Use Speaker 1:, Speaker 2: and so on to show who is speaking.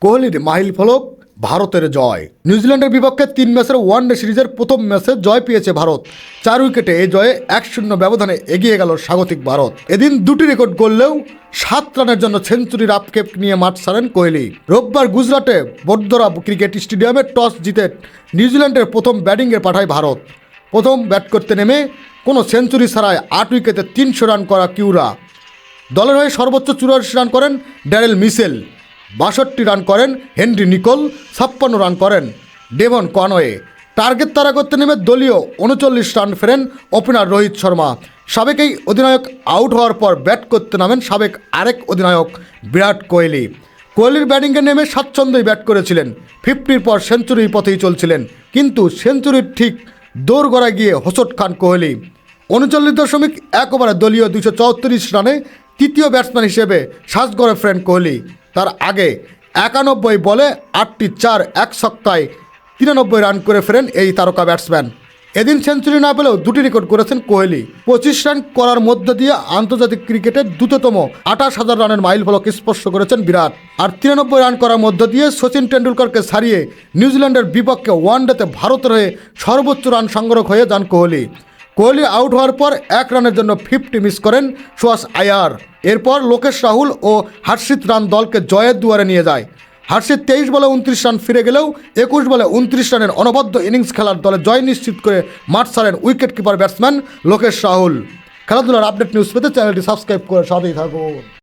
Speaker 1: কোহলির মাইল ফলক ভারতের জয়। নিউজিল্যান্ডের বিপক্ষে 3 ম্যাচের ওয়ানডে সিরিজের প্রথম ম্যাচে জয় পেয়েছে ভারত। 4 উইকেটে এই জয়ে 1-0 ব্যবধানে এগিয়ে গেল স্বাগতিক ভারত। এদিন দুটি রেকর্ড গড়লেও 7 রানের জন্য সেঞ্চুরির আপকেপ নিয়ে মাঠ ছাড়েন কোহলি। রোববার গুজরাটে বড়োদরা ক্রিকেট স্টেডিয়ামে টস জিতে নিউজিল্যান্ডের প্রথম ব্যাটিংয়ে পাঠায় ভারত। প্রথম ব্যাট করতে নেমে কোনো সেঞ্চুরি ছাড়াই 8 উইকেটে 300 রান করা কিউরা দলের হয়ে সর্বোচ্চ 84 রান করেন ড্যারেল মিচেল, 62 রান করেন হেনরি নিকোল, 56 রান করেন ডেভন কনওয়ে। টার্গেট তাড়া করতে নেমে দলীয় 39 রান ফেরেন ওপেনার রোহিত শর্মা। সাবেক এই অধিনায়ক আউট হওয়ার পর ব্যাট করতে নামেন সাবেক আরেক অধিনায়ক বিরাট কোহলি। কোহলির ব্যাটিংয়ে নেমে স্বাচ্ছন্দ্যই ব্যাট করেছিলেন। 50-র পর সেঞ্চুরির পথেই চলছিলেন, কিন্তু সেঞ্চুরির ঠিক দৌড় গড়ায় গিয়ে হোঁচট খান কোহলি। 39.1 ওভারে দলীয় 234 রানে তৃতীয় ব্যাটসম্যান হিসেবে শ্বাস গড়ে ফেরেন কোহলি। তার আগে 91 বলে 8টি 4, 1 ছক্কায় 93 রান করে ফেরেন এই তারকা ব্যাটসম্যান। এদিন সেঞ্চুরি না পেলেও দুটি রেকর্ড করেছেন কোহলি। 25 রান করার মধ্য দিয়ে আন্তর্জাতিক ক্রিকেটের দ্রুততম 28,000 রানের মাইল ফলক স্পর্শ করেছেন বিরাট। আর 93 রান করার মধ্য দিয়ে সচিন টেন্ডুলকরকে ছাড়িয়ে নিউজিল্যান্ডের বিপক্ষে ওয়ানডেতে ভারতের হয়ে সর্বোচ্চ রান সংগ্রহ হয়ে যান কোহলি। কোহলি আউট হওয়ার পর 1 রানের জন্য 50 মিস করেন শ্রেয়াস আয়ার। এরপর লোকেশ রাহুল ও হর্ষিত রান দলকে জয়ের দুয়ারে নিয়ে যায়। হর্ষিত 23 বলে 29 রান ফিরে গেলেও 21 বলে 29 রানের অনবদ্য ইনিংস খেলার দলে জয় নিশ্চিত করে মাঠ ছাড়েন wicket keeper batsman Lokesh Rahul. খেলাধুলার আপডেট নিউজ পেতে চ্যানেলটি সাবস্ক্রাইব করে সাথেই থাকুন।